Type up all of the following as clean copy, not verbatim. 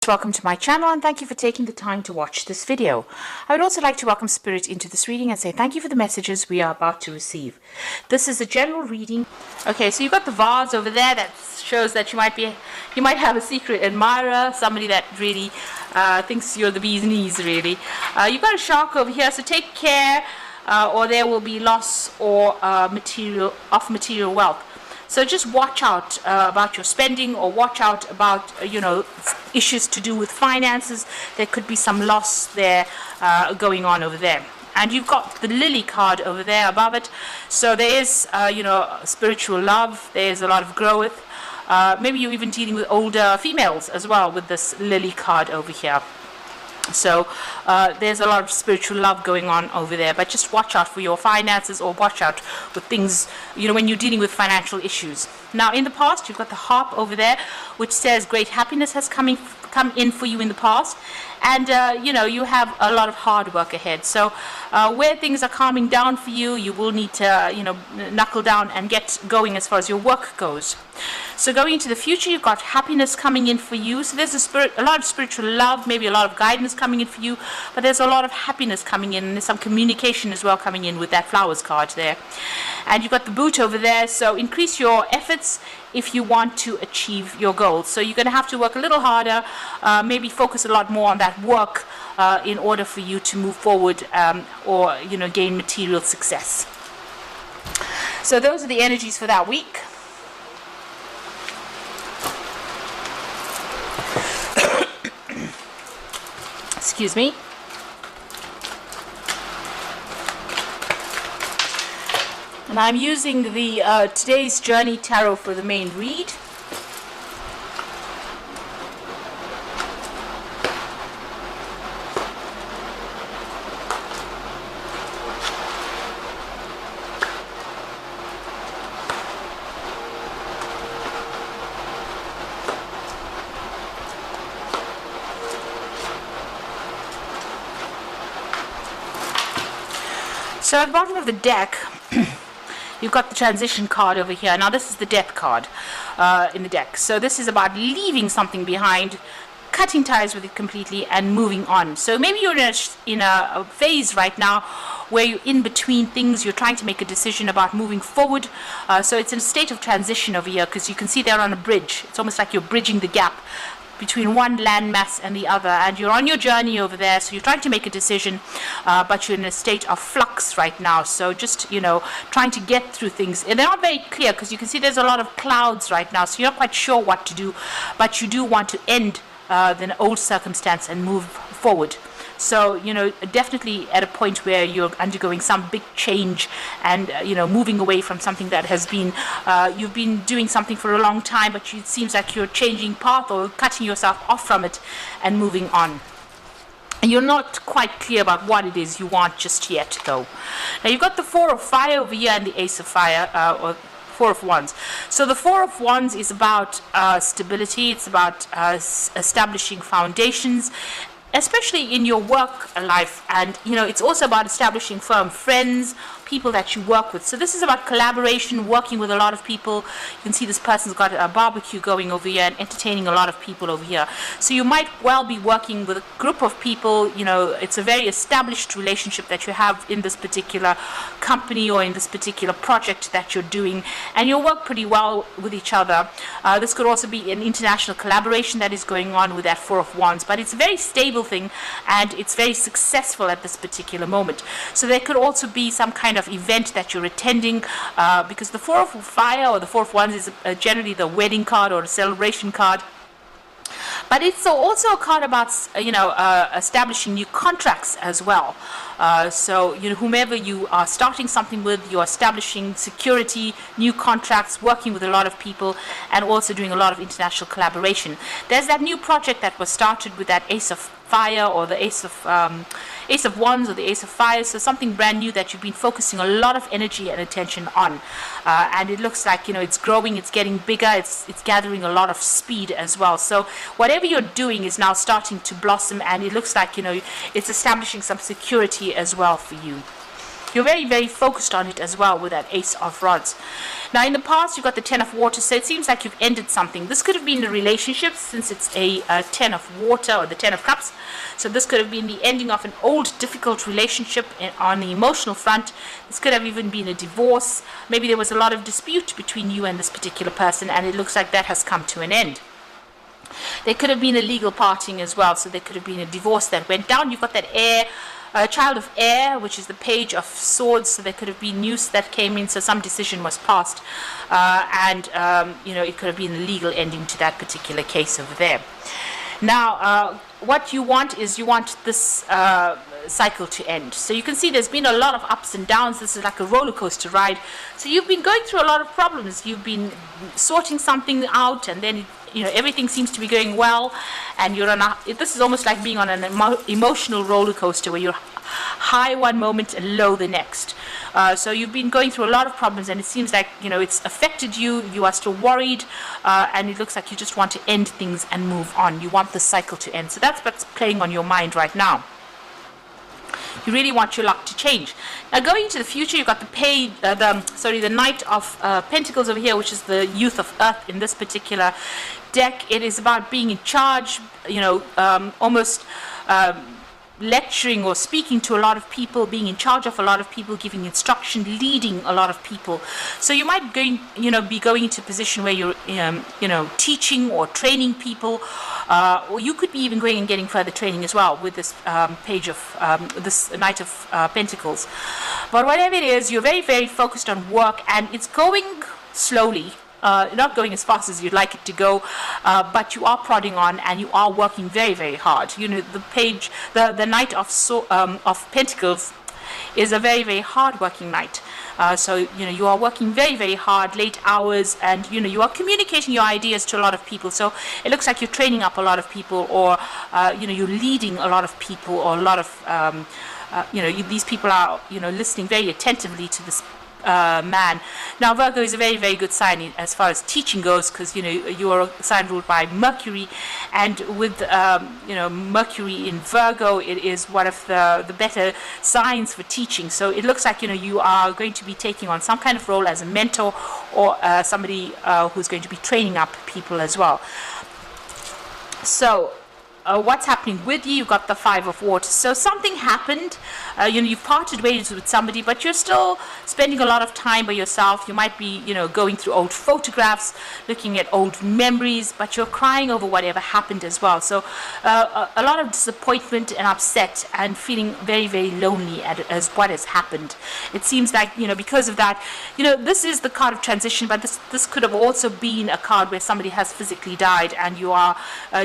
Welcome to my channel and thank you for taking the time to watch this video. I would also like to welcome Spirit into this reading and say thank you for the messages we are about to receive. This is a general reading. Okay, so you've got the vase over there that shows that you might have a secret admirer, somebody that really thinks you're the bee's knees, really. You've got a shark over here, so take care or there will be loss or material wealth. So just watch out about your spending, or watch out about, issues to do with finances. There could be some loss there going on over there. And you've got the lily card over there above it. So there is, spiritual love. There's a lot of growth. Maybe you're even dealing with older females as well with this lily card over here. So there's a lot of spiritual love going on over there, but just watch out for your finances, or watch out with things, when you're dealing with financial issues. Now, in the past, you've got the harp over there, which says great happiness has come in for you in the past, and you have a lot of hard work ahead. So where things are calming down for you, you will need to knuckle down and get going as far as your work goes. So going into the future, you've got happiness coming in for you. So there's a lot of spiritual love, maybe a lot of guidance coming in for you, but there's a lot of happiness coming in, and there's some communication as well coming in with that flowers card there. And you've got the boot over there, so increase your efforts if you want to achieve your goals. So you're going to have to work a little harder, maybe focus a lot more on that work in order for you to move forward or gain material success. So those are the energies for that week. Excuse me. And I'm using the Today's Journey Tarot for the main read. So at the bottom of the deck, you've got the transition card over here. Now this is the death card in the deck. So this is about leaving something behind, cutting ties with it completely, and moving on. So maybe you're in a phase right now where you're in between things. You're trying to make a decision about moving forward. So it's in a state of transition over here, because you can see they're on a bridge. It's almost like you're bridging the gap between one landmass and the other, and you're on your journey over there. So you're trying to make a decision, but you're in a state of flux right now. So just trying to get through things, and they're not very clear, because you can see there's a lot of clouds right now, so you're not quite sure what to do, but you do want to end the old circumstance and move forward. So definitely at a point where you're undergoing some big change, and moving away from something that has been you've been doing something for a long time, but it seems like you're changing path or cutting yourself off from it and moving on. And you're not quite clear about what it is you want just yet, though. Now you've got the Four of Fire over here and the Ace of Fire, or Four of Wands. So the Four of Wands is about stability. It's about establishing foundations, especially in your work life, and it's also about establishing firm friends, people that you work with. So this is about collaboration, working with a lot of people. You can see this person's got a barbecue going over here and entertaining a lot of people over here. So you might well be working with a group of people. It's a very established relationship that you have in this particular company or in this particular project that you're doing, and you'll work pretty well with each other. This could also be an international collaboration that is going on with that Four of Wands, but it's a very stable thing, and it's very successful at this particular moment. So there could also be some kind of event that you're attending, because the Four of Fire or the Four of Wands is generally the wedding card or a celebration card. But it's also a card about establishing new contracts as well. So whomever you are starting something with, you're establishing security, new contracts, working with a lot of people, and also doing a lot of international collaboration. There's that new project that was started with that Ace of Fire or the Ace of Wands or the Ace of Fire. So something brand new that you've been focusing a lot of energy and attention on, and it looks like it's growing, it's getting bigger, it's gathering a lot of speed as well. So whatever you're doing is now starting to blossom, and it looks like it's establishing some security as well for you. you're very, very focused on it as well with that Ace of Rods. Now in the past, you've got the Ten of Water, so it seems like you've ended something. This could have been a relationship, since it's a Ten of Water or the Ten of Cups. So this could have been the ending of an old, difficult relationship on the emotional front. This could have even been a divorce. Maybe there was a lot of dispute between you and this particular person, and it looks like that has come to an end. There could have been a legal parting as well, so there could have been a divorce that went down. You've got that air, child of air, which is the Page of Swords, so there could have been news that came in, so some decision was passed, and it could have been a legal ending to that particular case over there. Now, what you want is this cycle to end. So you can see there's been a lot of ups and downs. This is like a roller coaster ride. So you've been going through a lot of problems. You've been sorting something out, and then everything seems to be going well, and you're on this is almost like being on an emotional roller coaster where you're high one moment and low the next. So you've been going through a lot of problems, and it seems like it's affected you. You are still worried, and it looks like you just want to end things and move on. You want the cycle to end. So that's what's playing on your mind right now. You really want your luck to change. Now, going into the future, you've got the Knight of Pentacles over here, which is the Youth of Earth in this particular deck. It is about being in charge, almost lecturing or speaking to a lot of people, being in charge of a lot of people, giving instruction, leading a lot of people. So you might be going into a position where you're teaching or training people, or you could be even going and getting further training as well with this page of this Knight of Pentacles. But whatever it is, you're very, very focused on work, and it's going slowly. Not going as fast as you'd like it to go, but you are prodding on, and you are working very, very hard. The Knight of Pentacles is a very, very hard-working knight. So you are working very, very hard, late hours, and you are communicating your ideas to a lot of people. So it looks like you're training up a lot of people, or you're leading a lot of people, or a lot of these people are listening very attentively to this man. Now Virgo is a very, very good sign as far as teaching goes, because you are a sign ruled by Mercury, and with Mercury in Virgo, it is one of the better signs for teaching. So it looks like you are going to be taking on some kind of role as a mentor, or somebody who's going to be training up people as well. So what's happening with you? You've got the Five of Water. So something happened. You've parted ways with somebody, but you're still spending a lot of time by yourself. You might be, going through old photographs, looking at old memories, but you're crying over whatever happened as well. So a lot of disappointment and upset, and feeling very, very lonely as what has happened. It seems like, because of that, this is the card of transition, but this could have also been a card where somebody has physically died, and you are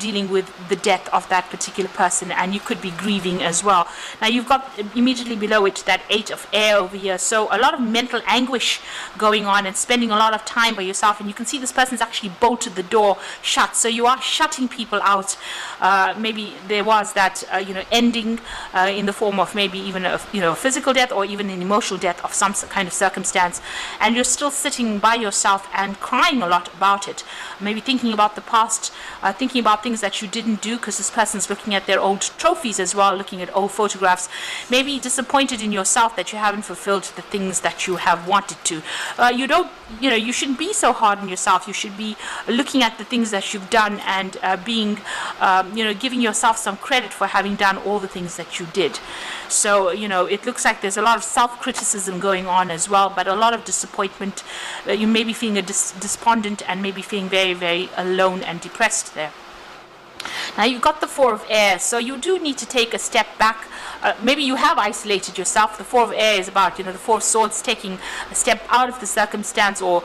dealing with the death of that particular person, and you could be grieving as well. Now you've got immediately below it that Eight of Air over here, so a lot of mental anguish going on, and spending a lot of time by yourself, and you can see this person's actually bolted the door shut, so you are shutting people out. Maybe there was that ending in the form of maybe even a physical death, or even an emotional death of some kind of circumstance, and you're still sitting by yourself and crying a lot about it, maybe thinking about the past, thinking about things that you didn't do, because this person's looking at their old trophies as well, looking at old photographs, maybe disappointed in yourself that you haven't fulfilled the things that you have wanted to. You shouldn't be so hard on yourself. You should be looking at the things that you've done, and giving yourself some credit for having done all the things that you did. So it looks like there's a lot of self-criticism going on as well, but a lot of disappointment. You may be feeling despondent, and maybe feeling very, very alone and depressed there. Now you've got the Four of Air, so you do need to take a step back. Maybe you have isolated yourself. The Four of Air is about, the Four of Swords, taking a step out of the circumstance, or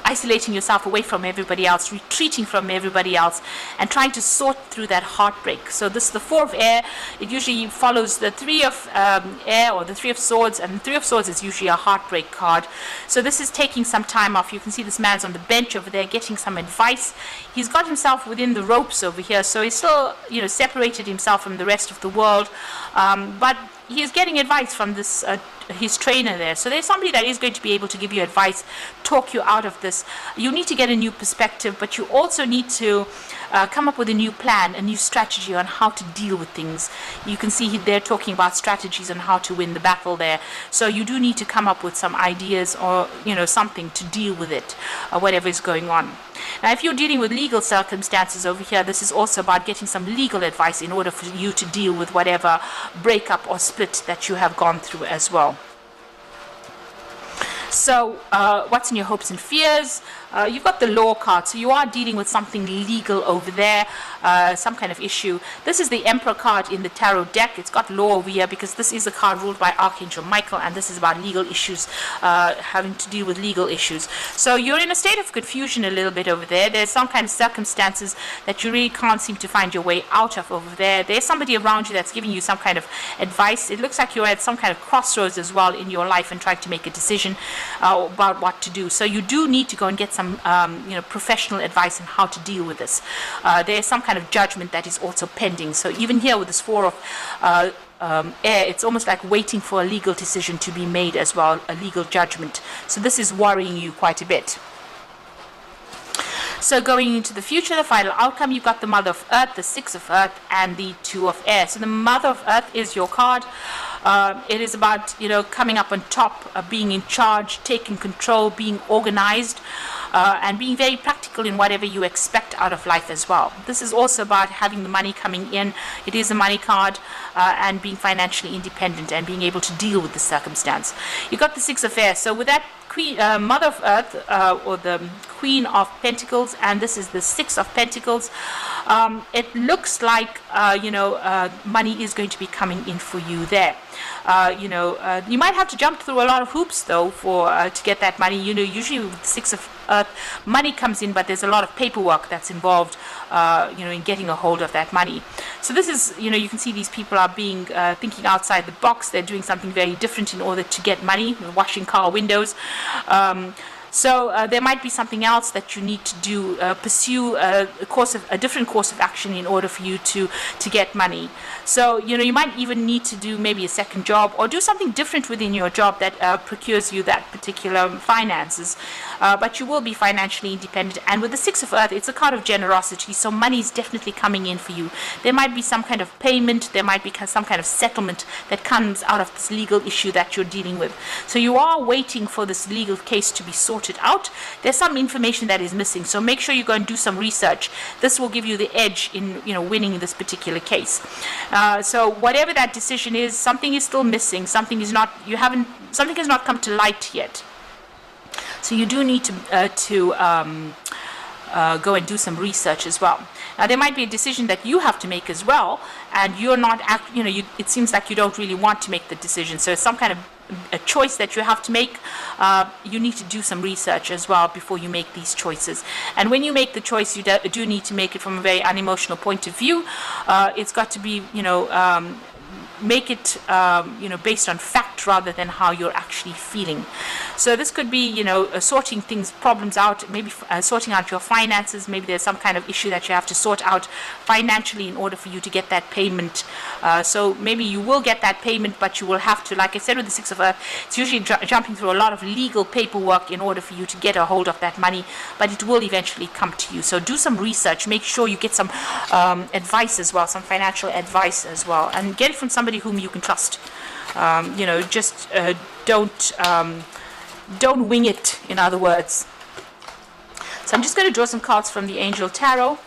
isolating yourself away from everybody else, retreating from everybody else, and trying to sort through that heartbreak. So this is the Four of Air. It usually follows the Three of Air, or the Three of Swords, and the Three of Swords is usually a heartbreak card. So this is taking some time off. You can see this man's on the bench over there getting some advice. He's got himself within the ropes over here, so he's still, separated himself from the rest of the world. But he is getting advice from this his trainer there. So there's somebody that is going to be able to give you advice, talk you out of this. You need to get a new perspective, but you also need to come up with a new plan, a new strategy on how to deal with things. You can see they're talking about strategies on how to win the battle there. So you do need to come up with some ideas or, something to deal with it, whatever is going on. Now, if you're dealing with legal circumstances over here, this is also about getting some legal advice in order for you to deal with whatever breakup or split that you have gone through as well. So what's in your hopes and fears? You've got the law card, so you are dealing with something legal over there, some kind of issue. This is the Emperor card in the tarot deck. It's got law over here because this is a card ruled by Archangel Michael, and this is about legal issues, having to deal with legal issues. So you're in a state of confusion a little bit over there. There's some kind of circumstances that you really can't seem to find your way out of over there. There's somebody around you that's giving you some kind of advice. It looks like you're at some kind of crossroads as well in your life and trying to make a decision about what to do. So you do need to go and get some professional advice on how to deal with this. There's some kind of judgment that is also pending. So even here with this Four of Air, it's almost like waiting for a legal decision to be made as well, a legal judgment. So this is worrying you quite a bit. So going into the future, the final outcome, you've got the Mother of Earth, the Six of Earth, and the Two of Air. So the Mother of Earth is your card. It is about, coming up on top, being in charge, taking control, being organized, and being very practical in whatever you expect out of life as well. This is also about having the money coming in. It is a money card, and being financially independent and being able to deal with the circumstance. You got the Six of Air. So with that Queen, Mother of Earth, or the Queen of Pentacles, and this is the Six of Pentacles, it looks like money is going to be coming in for you there. You might have to jump through a lot of hoops though for to get that money. Usually with the Six of Earth, money comes in, but there's a lot of paperwork that's involved in getting a hold of that money. So this is, you can see these people are being thinking outside the box. They're doing something very different in order to get money, washing car windows. So there might be something else that you need to do, pursue a different course of action in order for you to get money. So you might even need to do maybe a second job or do something different within your job that procures you that particular finances. But you will be financially independent. And with the Six of Earth, it's a card of generosity. So money is definitely coming in for you. There might be some kind of payment. There might be some kind of settlement that comes out of this legal issue that you're dealing with. So you are waiting for this legal case to be sorted out. There's some information that is missing. So make sure you go and do some research. This will give you the edge in winning this particular case. So whatever that decision is, something is still missing. Something has not come to light yet. So you do need to go and do some research as well. Now there might be a decision that you have to make as well, and you're not it seems like you don't really want to make the decision. So it's some kind of a choice that you have to make. You need to do some research as well before you make these choices. And when you make the choice, you do need to make it from a very unemotional point of view. It's got to be make it based on fact rather than how you're actually feeling. So this could be sorting problems out, maybe sorting out your finances. Maybe there's some kind of issue that you have to sort out financially in order for you to get that payment. So maybe you will get that payment, but you will have to, like I said with the Six of Earth, it's usually jumping through a lot of legal paperwork in order for you to get a hold of that money, but it will eventually come to you. So do some research, make sure you get some advice as well, some financial advice as well, and get it from somebody whom you can trust. Just don't wing it, in other words. So I'm just going to draw some cards from the Angel Tarot.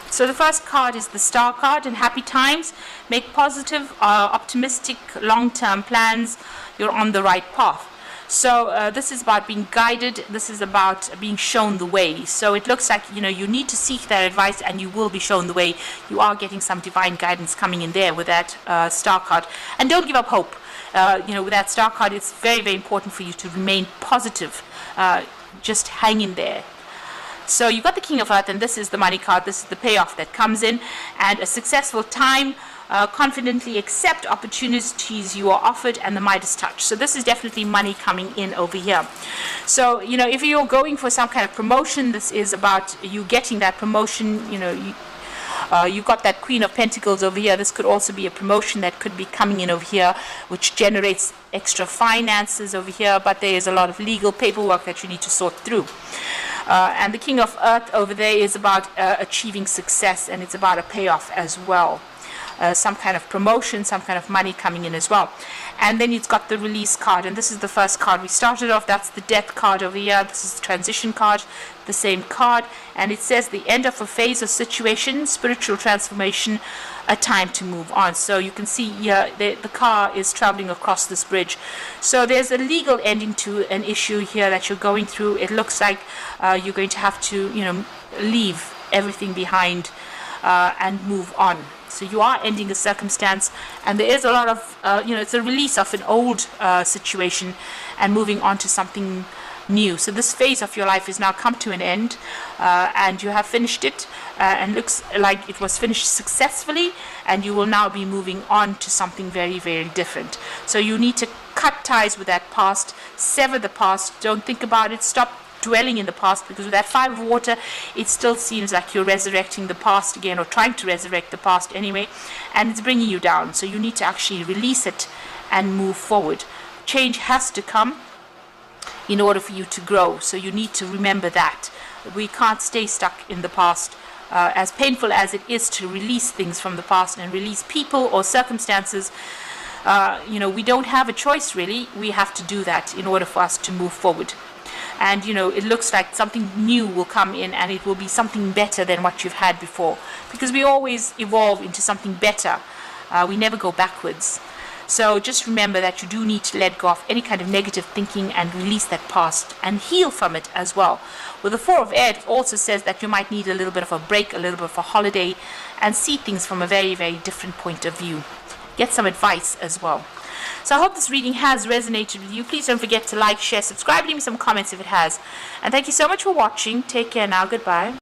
So the first card is the Star card. In happy times, make positive, optimistic, long-term plans. You're on the right path. So this is about being guided. This is about being shown the way. So it looks like you need to seek that advice, and you will be shown the way. You are getting some divine guidance coming in there with that Star card. And don't give up hope. With that Star card, it's very, very important for you to remain positive. Just hang in there. So you've got the King of Earth, and this is the money card. This is the payoff that comes in, and a successful time. Confidently accept opportunities you are offered, and the Midas touch. So this is definitely money coming in over here. So if you're going for some kind of promotion, this is about you getting that promotion. You've got that Queen of Pentacles over here. This could also be a promotion that could be coming in over here, which generates extra finances over here, but there is a lot of legal paperwork that you need to sort through. And the King of Earth over there is about achieving success, and it's about a payoff as well. Some kind of promotion, some kind of money coming in as well. And then it's got the release card, and this is the first card we started off. That's the death card over here. This is the transition card, the same card, and it says the end of a phase or situation, spiritual transformation, a time to move on. So you can see here the car is traveling across this bridge. So there's a legal ending to an issue here that you're going through. It looks like you're going to have to, leave everything behind and move on. So you are ending a circumstance, and there is a lot of, it's a release of an old situation and moving on to something new. So this phase of your life has now come to an end, and you have finished it, and looks like it was finished successfully, and you will now be moving on to something very, very different. So you need to cut ties with that past, sever the past, don't think about it, stop dwelling in the past, because with that 5 of water, it still seems like you're resurrecting the past again, or trying to resurrect the past anyway, and it's bringing you down. So you need to actually release it and move forward. Change has to come in order for you to grow, so you need to remember that. We can't stay stuck in the past. As painful as it is to release things from the past and release people or circumstances, we don't have a choice really. We have to do that in order for us to move forward. And it looks like something new will come in, and it will be something better than what you've had before, because we always evolve into something better. We never go backwards. So just remember that you do need to let go of any kind of negative thinking and release that past and heal from it as well. With the 4 of Air, it also says that you might need a little bit of a break, a little bit of a holiday, and see things from a very, very different point of view. Get some advice as well. So I hope this reading has resonated with you. Please don't forget to like, share, subscribe, leave me some comments if it has. And thank you so much for watching. Take care now. Goodbye.